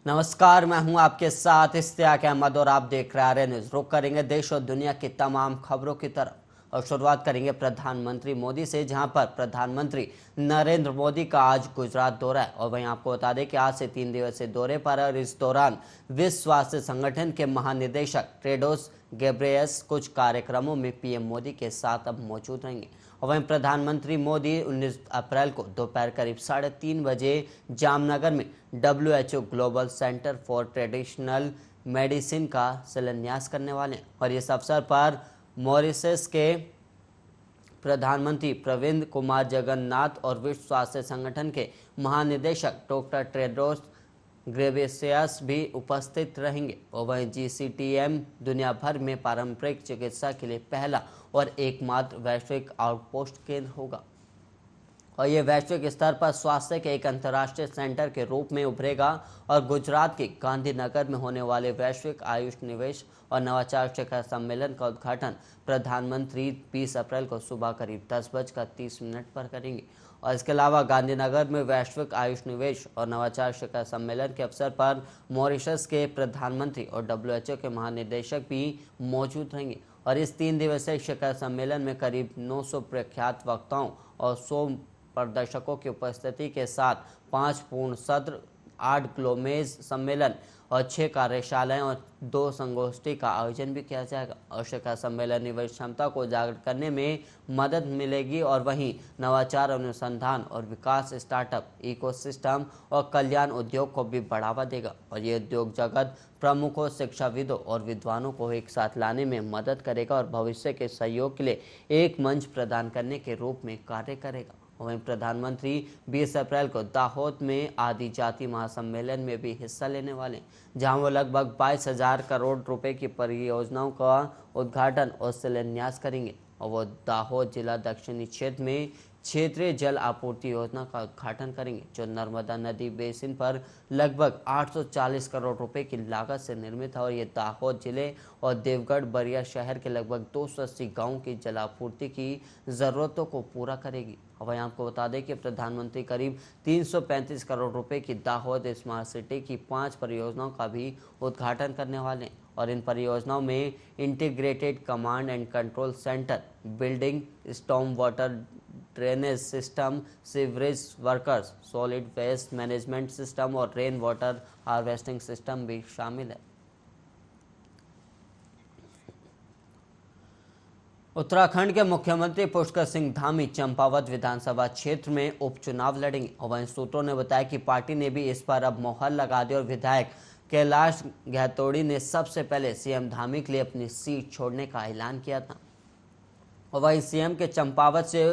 नमस्कार, मैं हूं आपके साथ इश्तियाक अहमद और आप देख रहे हैं आर्य न्यूज। रुक करेंगे देश और दुनिया की तमाम खबरों की तरफ और शुरुआत करेंगे प्रधानमंत्री मोदी से, जहां पर प्रधानमंत्री नरेंद्र मोदी का आज गुजरात दौरा है। और वहीं आपको बता दें कि आज से 3 दिवसीय दौरे पर और इस दौरान विश्व स्वास्थ्य संगठन के महानिदेशक टेड्रोस घेब्रेयेसस कुछ कार्यक्रमों में पीएम मोदी के साथ अब मौजूद रहेंगे। और वहीं प्रधानमंत्री मोदी 19 अप्रैल को दोपहर करीब 3:30 बजे जामनगर में WHO global centre for traditional medicine का शिलान्यास करने वाले हैं। और इस अवसर पर मॉरिशस के प्रधानमंत्री प्रविंद कुमार जगन्नाथ और विश्व स्वास्थ्य संगठन के महानिदेशक डॉक्टर टेड्रोस घेब्रेयेसस भी उपस्थित रहेंगे। और वहीं GCTM दुनिया भर में पारंपरिक चिकित्सा के लिए पहला और एकमात्र वैश्विक आउटपोस्ट केंद्र होगा और ये वैश्विक स्तर पर स्वास्थ्य के एक अंतर्राष्ट्रीय सेंटर के रूप में उभरेगा। और गुजरात के गांधीनगर में होने वाले वैश्विक आयुष निवेश और नवाचार शिखर सम्मेलन का उद्घाटन प्रधानमंत्री 20 अप्रैल को सुबह करीब 10:30 पर करेंगे। और इसके अलावा गांधीनगर में वैश्विक आयुष निवेश और नवाचार शिखर सम्मेलन के अवसर पर मॉरिशस के प्रधानमंत्री और WHO के महानिदेशक भी मौजूद रहेंगे। और इस 3 दिवसीय शिखर सम्मेलन में करीब 900 प्रख्यात वक्ताओं और 100 प्रदर्शकों की उपस्थिति के साथ 5 पूर्ण सत्र, 8 ग्लोमेज सम्मेलन और 6 कार्यशालाएं और 2 संगोष्ठी का आयोजन भी किया जाएगा। और शिखर सम्मेलन निवेश क्षमता को उजागर करने में मदद मिलेगी और वहीं नवाचार, अनुसंधान और विकास, स्टार्टअप इकोसिस्टम और कल्याण उद्योग को भी बढ़ावा देगा। और ये उद्योग जगत प्रमुखों, शिक्षाविदों और विद्वानों को एक साथ लाने में मदद करेगा और भविष्य के सहयोग के लिए एक मंच प्रदान करने के रूप में कार्य करेगा। वहीं प्रधानमंत्री 20 अप्रैल को दाहोद में आदि जाति महासम्मेलन में भी हिस्सा लेने वाले हैं, जहां वो लगभग 22,000 करोड़ रुपए की परियोजनाओं का उद्घाटन और शिलान्यास करेंगे। और वो दाहोद जिला दक्षिणी क्षेत्र में क्षेत्रीय जल आपूर्ति योजना का उद्घाटन करेंगे, जो नर्मदा नदी बेसिन पर लगभग 840 करोड़ रुपए की लागत से निर्मित है। और ये दाहोद जिले और देवगढ़ बरिया शहर के लगभग 280 गांवों की जलापूर्ति की ज़रूरतों को पूरा करेगी। वहीं आपको बता दें कि प्रधानमंत्री करीब 335 करोड़ रुपए की दाहोद स्मार्ट सिटी की 5 परियोजनाओं का भी उद्घाटन करने वाले हैं। और इन परियोजनाओं में integrated command and control centre, building, storm water drainage system, sewerage workers, solid waste management system और रेन वाटर हार्वेस्टिंग सिस्टम भी शामिल है। उत्तराखंड के मुख्यमंत्री पुष्कर सिंह धामी चंपावत विधानसभा क्षेत्र में उपचुनाव लड़ेंगे। और वहीं सूत्रों ने बताया कि पार्टी ने भी इस पर अब मोहर लगा दी और विधायक कैलाश गहतोड़ी ने सबसे पहले CM धामी के लिए अपनी सीट छोड़ने का ऐलान किया था। और वहीं CM के चंपावत से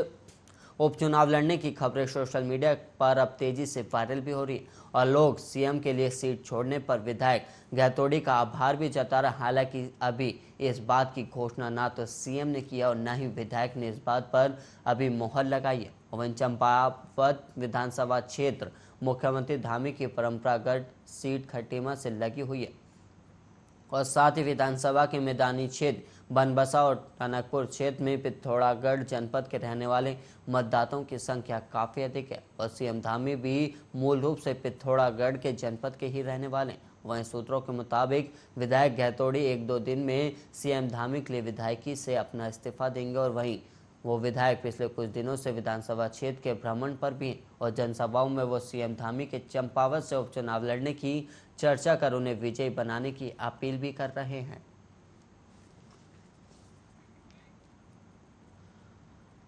उपचुनाव लड़ने की खबरें सोशल मीडिया पर अब तेजी से वायरल भी हो रही है और लोग CM के लिए सीट छोड़ने पर विधायक गहतोड़ी का आभार भी जता रहे। हालांकि अभी इस बात की घोषणा ना तो CM ने किया और न ही विधायक ने इस बात पर अभी मोहर लगाई है। वहीं चंपावत विधानसभा क्षेत्र मुख्यमंत्री धामी की परंपरागत सीट खटीमा से लगी हुई है और साथ ही विधानसभा के मैदानी क्षेत्र बनबसा और टनकपुर क्षेत्र में पिथौरागढ़ जनपद के रहने वाले मतदाताओं की संख्या काफ़ी अधिक है। और CM धामी भी मूल रूप से पिथौरागढ़ के जनपद के ही रहने वाले हैं। वहीं सूत्रों के मुताबिक विधायक गहतोड़ी 1-2 दिन में CM धामी के लिए विधायकी से अपना इस्तीफा देंगे। और वहीं वो विधायक पिछले कुछ दिनों से विधानसभा क्षेत्र के भ्रमण पर भी हैं और जनसभाओं में वो CM धामी के चंपावत से उपचुनाव लड़ने की चर्चा कर उन्हें विजयी बनाने की अपील भी कर रहे हैं।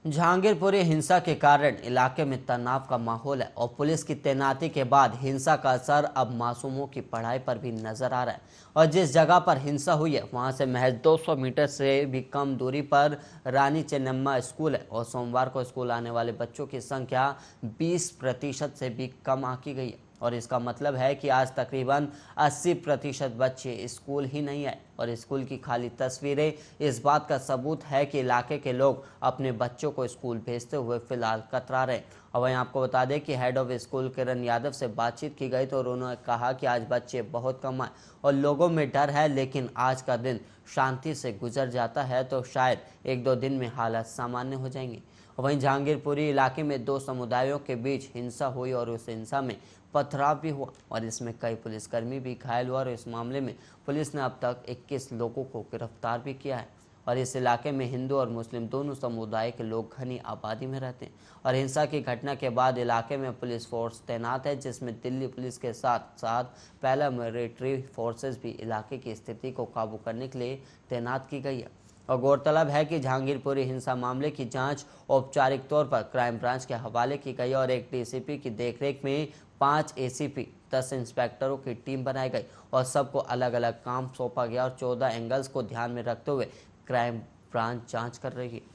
जहांगीरपुरी हिंसा के कारण इलाके में तनाव का माहौल है और पुलिस की तैनाती के बाद हिंसा का असर अब मासूमों की पढ़ाई पर भी नजर आ रहा है। और जिस जगह पर हिंसा हुई है वहां से महज 200 मीटर से भी कम दूरी पर रानी चेन्नम्मा स्कूल है और सोमवार को स्कूल आने वाले बच्चों की संख्या 20% से भी कम आंकी गई है। और इसका मतलब है कि आज तकरीबन 80% बच्चे स्कूल ही नहीं आए। और स्कूल की खाली तस्वीरें इस बात का सबूत है कि इलाके के लोग अपने बच्चों को स्कूल भेजते हुए फिलहाल कतरा रहे। और वहीं आपको बता दें कि head of school Kiran Yadav से बातचीत की गई तो उन्होंने कहा कि आज बच्चे बहुत कम आए और लोगों में डर है, लेकिन आज का दिन शांति से गुजर जाता है तो शायद 1-2 दिन में हालात सामान्य हो जाएंगे। वहीं जहांगीरपुरी इलाके में दो समुदायों के बीच हिंसा हुई और उस हिंसा में पथराव भी हुआ और इसमें कई पुलिसकर्मी भी घायल हुआ और इस मामले में पुलिस ने अब तक 21 लोगों को गिरफ्तार भी किया है। और इस इलाके में हिंदू और मुस्लिम दोनों समुदाय के लोग घनी आबादी में रहते हैं और हिंसा की घटना के बाद इलाके में पुलिस फोर्स तैनात है, जिसमें दिल्ली पुलिस के साथ साथ पैरामिलिट्री फोर्सेस भी इलाके की स्थिति को काबू करने के लिए तैनात की गई है। और गौरतलब है कि जहांगीरपुरी हिंसा मामले की जांच औपचारिक तौर पर क्राइम ब्रांच के हवाले की गई और एक डीसीपी की देखरेख में 5 एसीपी 10 इंस्पेक्टरों की टीम बनाई गई और सबको अलग अलग काम सौंपा गया और 14 एंगल्स को ध्यान में रखते हुए क्राइम ब्रांच जांच कर रही है।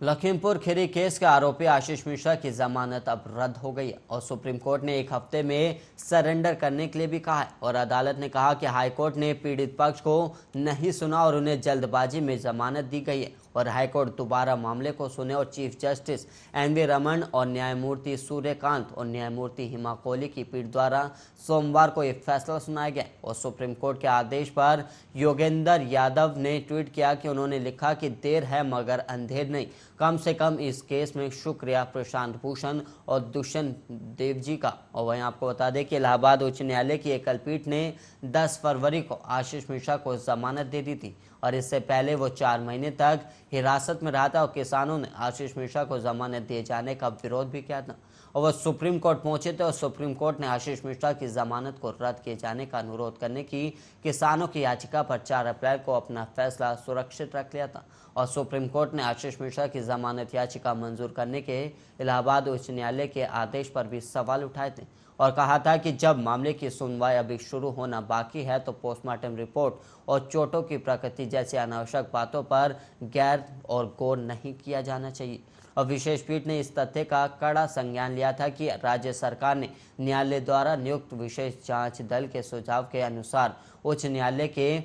लखीमपुर खीरी केस के आरोपी आशीष मिश्रा की जमानत अब रद्द हो गई है और सुप्रीम कोर्ट ने एक हफ्ते में सरेंडर करने के लिए भी कहा है और अदालत ने कहा कि हाईकोर्ट ने पीड़ित पक्ष को नहीं सुना और उन्हें जल्दबाजी में जमानत दी गई है और हाईकोर्ट दोबारा मामले को सुने और चीफ जस्टिस एनवी रमन और न्यायमूर्ति सूर्यकांत और न्यायमूर्ति हिमा कोहली की पीठ द्वारा सोमवार को एक फैसला सुनाया गया और सुप्रीम कोर्ट के आदेश पर योगेंद्र यादव ने ट्वीट किया कि उन्होंने लिखा कि देर है मगर अंधेर नहीं, कम से कम इस केस में शुक्रिया प्रशांत भूषण और दुष्यंत देव जी का। और वहीं आपको बता दें कि इलाहाबाद उच्च न्यायालय की एकल पीठ ने 10 फरवरी को आशीष मिश्रा को जमानत दे दी थी और इससे पहले वो 4 महीने तक हिरासत में रहा था और किसानों ने आशीष मिश्रा को जमानत दिए जाने का विरोध भी किया था और वह सुप्रीम कोर्ट पहुंचे थे और सुप्रीम कोर्ट ने आशीष मिश्रा की जमानत को रद्द किए जाने का अनुरोध करने की किसानों की याचिका पर 4 अप्रैल को अपना फैसला सुरक्षित रख लिया था और सुप्रीम कोर्ट ने आशीष मिश्रा की जमानत याचिका मंजूर करने के इलाहाबाद उच्च न्यायालय के आदेश पर भी सवाल उठाए थे और कहा था कि जब मामले की सुनवाई अभी शुरू होना बाकी है तो पोस्टमार्टम रिपोर्ट और चोटों की प्रकृति जैसी अनावश्यक बातों पर गैर और गौर नहीं किया जाना चाहिए। और विशेष पीठ ने इस तथ्य का कड़ा संज्ञान लिया था कि राज्य सरकार ने न्यायालय द्वारा नियुक्त विशेष जांच दल के सुझाव के अनुसार उच्च न्यायालय के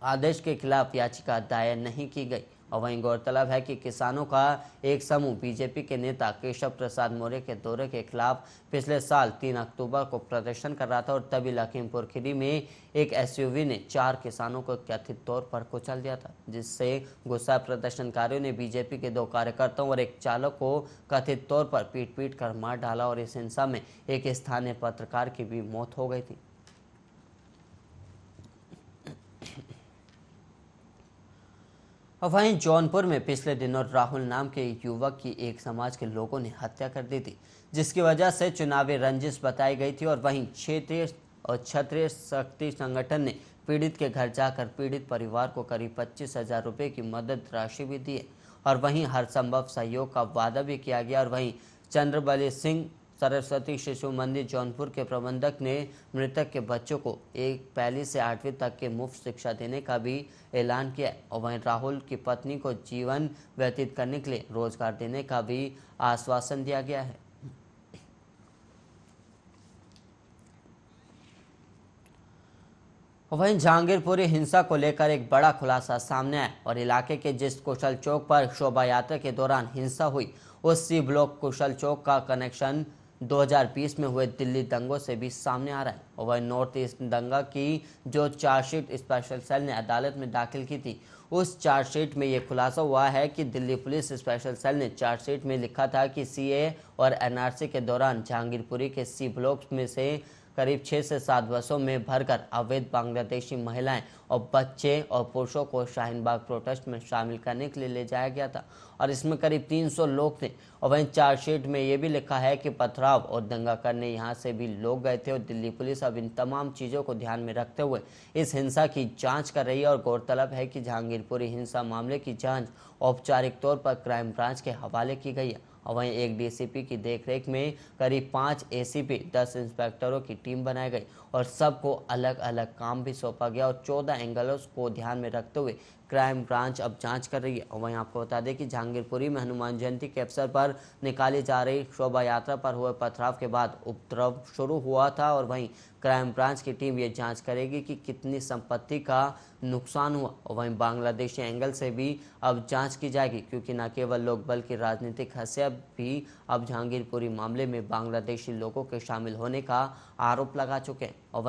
आदेश के खिलाफ याचिका दायर नहीं की गई। और वहीं गौरतलब है कि किसानों का एक समूह बीजेपी के नेता केशव प्रसाद मौर्य के दौरे के खिलाफ पिछले साल 3 अक्टूबर को प्रदर्शन कर रहा था और तभी लखीमपुर खीरी में एक एसयूवी ने 4 किसानों को कथित तौर पर कुचल दिया था, जिससे गुस्सा प्रदर्शनकारियों ने बीजेपी के 2 कार्यकर्ताओं और एक चालक को कथित तौर पर पीट कर मार डाला और इस हिंसा में एक स्थानीय पत्रकार की भी मौत हो गई थी। वहीं जौनपुर में पिछले दिनों राहुल नाम के युवक की एक समाज के लोगों ने हत्या कर दी थी, जिसकी वजह से चुनावी रंजिश बताई गई थी और वहीं क्षेत्रीय और क्षत्रिय शक्ति संगठन ने पीड़ित के घर जाकर पीड़ित परिवार को करीब 25,000 रुपये की मदद राशि भी दी है और वहीं हर संभव सहयोग का वादा भी किया गया। और वहीं चंद्रबली सिंह सरस्वती शिशु मंदिर जौनपुर के प्रबंधक ने मृतक के बच्चों को 1 से 8वीं तक के मुफ्त शिक्षा देने का भी ऐलान किया और वहीं राहुल की पत्नी को जीवन व्यतीत करने के लिए रोजगार देने का भी आश्वासन दिया गया है। वहीं जहांगीरपुरी हिंसा को लेकर एक बड़ा खुलासा सामने आया और इलाके के जिस कुशल चौक पर शोभा यात्रा के दौरान हिंसा हुई उस सी ब्लॉक कुशल चौक का कनेक्शन 2020 में हुए दिल्ली दंगों से भी सामने आ रहा है और वह नॉर्थ ईस्ट दंगा की जो चार्जशीट स्पेशल सेल ने अदालत में दाखिल की थी उस चार्जशीट में यह खुलासा हुआ है कि दिल्ली पुलिस स्पेशल सेल ने चार्जशीट में लिखा था कि सीए और एनआरसी के दौरान जहांगीरपुरी के सी ब्लॉक में से करीब 6 से 7 बसों में भरकर अवैध बांग्लादेशी महिलाएं और बच्चे और पुरुषों को शाहीन बाग प्रोटेस्ट में शामिल करने के लिए ले जाया गया था और इसमें करीब 300 लोग थे और वहीं चार्जशीट में ये भी लिखा है कि पथराव और दंगा करने यहाँ से भी लोग गए थे और दिल्ली पुलिस अब इन तमाम चीज़ों को ध्यान में रखते हुए इस हिंसा की जांच कर रही है और गौरतलब है कि जहांगीरपुरी हिंसा मामले की जांच औपचारिक तौर पर क्राइम ब्रांच के हवाले की गई है और वहीं एक डीसीपी की देखरेख में करीब 5 एसीपी 10 इंस्पेक्टरों की टीम बनाई गई और सबको अलग अलग काम भी सौंपा गया और 14 एंगलों को ध्यान में रखते हुए क्राइम ब्रांच अब जांच कर रही है। और वहीं आपको बता दें कि जहांगीरपुरी में हनुमान जयंती के अवसर पर निकाली जा रही शोभा यात्रा पर हुए पथराव के बाद उपद्रव शुरू हुआ था और वहीं क्राइम ब्रांच की टीम ये जांच करेगी कि कितनी संपत्ति का नुकसान हुआ और वहीं बांग्लादेशी एंगल से भी अब जांच की जाएगी क्योंकि न केवल लोग बल्कि राजनीतिक हस्तियां भी अब जहांगीरपुरी मामले में बांग्लादेशी लोगों के शामिल होने का आरोप लगा चुके हैं और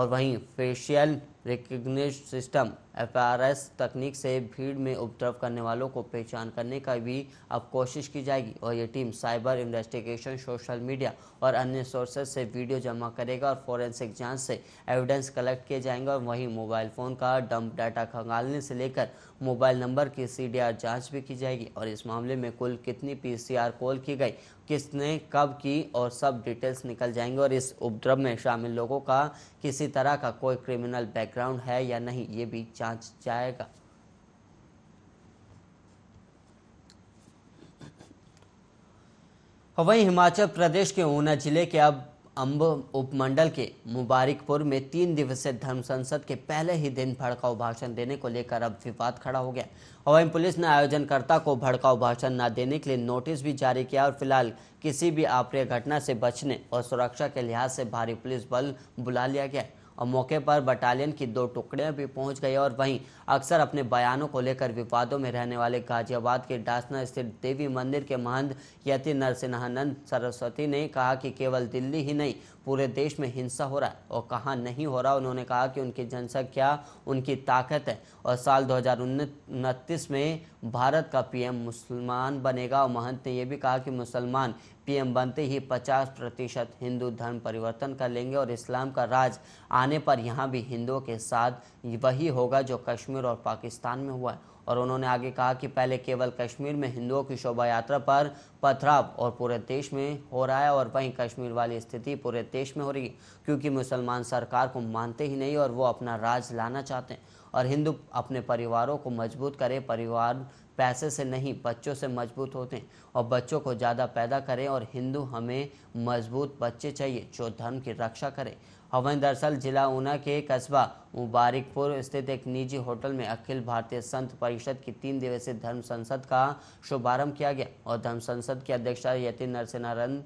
वहीं फेशियल रिकग्निशन सिस्टम FRS तकनीक से भीड़ में उपद्रव करने वालों को पहचान करने का भी अब कोशिश की जाएगी और ये team cyber investigation, social media और अन्य सोर्सेज से वीडियो जमा करेगा और फोरेंसिक जांच से एविडेंस कलेक्ट किए जाएंगे और वहीं मोबाइल फ़ोन का डंप डाटा खंगालने से लेकर मोबाइल नंबर की CDR जांच भी की जाएगी और इस मामले में कुल कितनी PCR कॉल की गई, किसने कब की और सब डिटेल्स निकल जाएंगे और इस उपद्रव में शामिल लोगों का किसी तरह का कोई क्रिमिनल बैकग्राउंड है या नहीं, ये भी जांच जाएगा। वहीं हिमाचल प्रदेश के ऊना जिले के अंब उपमंडल के मुबारिकपुर में 3 दिवसीय धर्म संसद के पहले ही दिन भड़काऊ भाषण देने को लेकर अब विवाद खड़ा हो गया। वहीं पुलिस ने आयोजनकर्ता को भड़काऊ भाषण न देने के लिए नोटिस भी जारी किया और फिलहाल किसी भी अप्रिय घटना से बचने और सुरक्षा के लिहाज से भारी पुलिस बल बुला लिया गया है और मौके पर बटालियन की 2 टुकड़ियां भी पहुंच गई और वहीं अक्सर अपने बयानों को लेकर विवादों में रहने वाले गाजियाबाद के डासना स्थित देवी मंदिर के महंत यति नरसिंहानंद सरस्वती ने कहा कि केवल दिल्ली ही नहीं पूरे देश में हिंसा हो रहा है और कहाँ नहीं हो रहा। उन्होंने कहा कि उनकी जनसंख्या उनकी ताकत है और साल 2029 में भारत का PM मुसलमान बनेगा। और महंत ने यह भी कहा कि मुसलमान PM बनते ही 50% हिंदू धर्म परिवर्तन कर लेंगे और इस्लाम का राज आने पर यहाँ भी हिंदुओं के साथ वही होगा जो कश्मीर और पाकिस्तान में हुआ है। और उन्होंने आगे कहा कि पहले केवल कश्मीर में हिंदुओं की शोभा यात्रा पर पथराव और पूरे देश में हो रहा है और वहीं कश्मीर वाली स्थिति पूरे देश में हो रही है क्योंकि मुसलमान सरकार को मानते ही नहीं और वो अपना राज लाना चाहते हैं और हिंदू अपने परिवारों को मजबूत करे। परिवार पैसे से नहीं बच्चों से मजबूत होते हैं और बच्चों को ज़्यादा पैदा करें और हिंदू हमें मजबूत बच्चे चाहिए जो धर्म की रक्षा करें। वहीं दरअसल जिला ऊना के कस्बा मुबारिकपुर स्थित एक निजी होटल में अखिल भारतीय संत परिषद की 3 दिवसीय धर्म संसद का शुभारंभ किया गया और धर्म संसद की अध्यक्षता यति नरसिंहानंद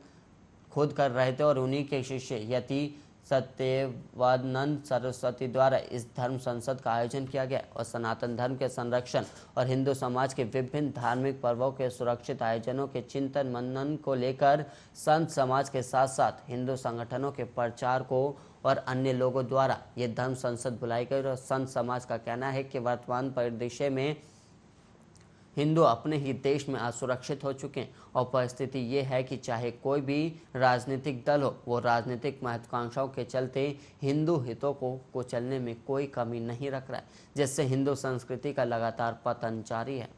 खुद कर रहे थे और उन्हीं के शिष्य यति सत्यवानंद सरस्वती द्वारा इस धर्म संसद का आयोजन किया गया और सनातन धर्म के संरक्षण और हिंदू समाज के विभिन्न धार्मिक पर्वों के सुरक्षित आयोजनों के चिंतन मनन को लेकर संत समाज के साथ साथ हिंदू संगठनों के प्रचार को और अन्य लोगों द्वारा ये धर्म संसद बुलाई गई और संत समाज का कहना है कि वर्तमान परिदृश्य में हिंदू अपने ही देश में असुरक्षित हो चुके हैं और परिस्थिति ये है कि चाहे कोई भी राजनीतिक दल हो वो राजनीतिक महत्वाकांक्षाओं के चलते हिंदू हितों को कुचलने में कोई कमी नहीं रख रहा है जिससे हिंदू संस्कृति का लगातार पतन जारी है।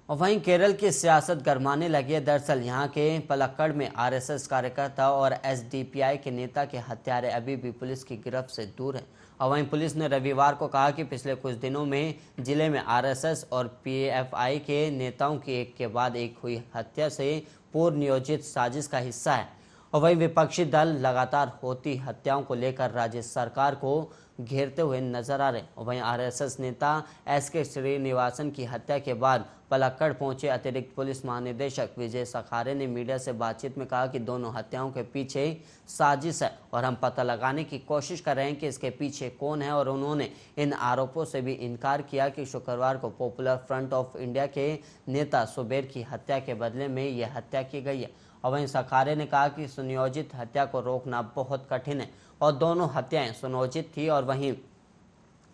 और वहीं केरल की सियासत गरमाने लगी है। दरअसल यहाँ के पलक्कड़ में RSS कार्यकर्ता और SDPI के नेता के हत्यारे अभी भी पुलिस की गिरफ्त से दूर हैं और वहीं पुलिस ने रविवार को कहा कि पिछले कुछ दिनों में जिले में RSS और PFI के नेताओं की एक के बाद एक हुई हत्या से पूर्व नियोजित साजिश का हिस्सा है। और वहीं विपक्षी दल लगातार होती हत्याओं को लेकर राज्य सरकार को घेरते हुए नजर आ रहे हैं। और वहीं RSS नेता SK श्रीनिवासन की हत्या के बाद पलक्कड़ पहुंचे अतिरिक्त पुलिस महानिदेशक विजय सखारे ने मीडिया से बातचीत में कहा कि दोनों हत्याओं के पीछे साजिश है और हम पता लगाने की कोशिश कर रहे हैं कि इसके पीछे कौन है। और उन्होंने इन आरोपों से भी इनकार किया कि शुक्रवार को पॉपुलर फ्रंट ऑफ इंडिया के नेता सुबेर की हत्या के बदले में यह हत्या की गई है। और वहीं सखारे ने कहा कि सुनियोजित हत्या को रोकना बहुत कठिन है और दोनों हत्याएं सुनियोजित थी। और वहीं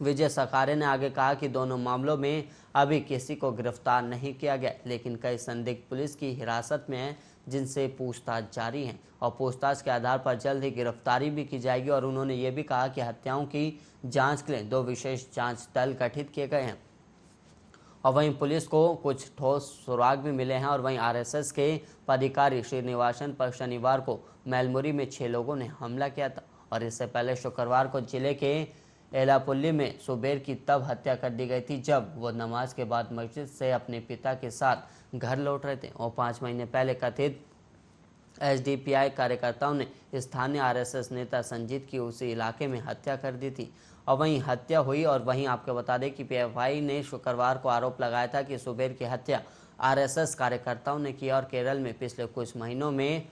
विजय सखारे ने आगे कहा कि दोनों मामलों में अभी किसी को गिरफ्तार नहीं किया गया लेकिन कई संदिग्ध पुलिस की हिरासत में हैं जिनसे पूछताछ जारी है और पूछताछ के आधार पर जल्द ही गिरफ्तारी भी की जाएगी। और उन्होंने ये भी कहा कि हत्याओं की जांच के लिए 2 विशेष जांच दल गठित किए गए हैं और वहीं पुलिस को कुछ ठोस सुराग भी मिले हैं। और वहीं RSS के पदाधिकारी श्रीनिवासन पर शनिवार को मैलमुरी में 6 लोगों ने हमला किया था और इससे पहले शुक्रवार को जिले के एलापुल्ली में सुबेर की तब हत्या कर दी गई थी जब वो नमाज के बाद मस्जिद से अपने पिता के साथ घर लौट रहे थे और 5 महीने पहले कथित SDPI कार्यकर्ताओं ने स्थानीय RSS नेता संजीत की उसी इलाके में हत्या कर दी थी और वहीं हत्या हुई। और वहीं आपको बता दें कि PFI ने शुक्रवार को आरोप लगाया था कि सुबेर की हत्या RSS कार्यकर्ताओं ने की और केरल में पिछले कुछ महीनों में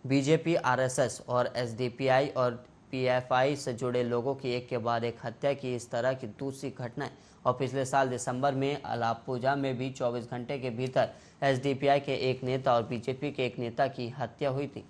BJP, RSS और SDPI और PFI से जुड़े लोगों की एक के बाद एक हत्या की इस तरह की दूसरी घटना है। और पिछले साल दिसंबर में अलापुजा में भी 24 घंटे के भीतर SDPI के एक नेता और BJP के एक नेता की हत्या हुई थी।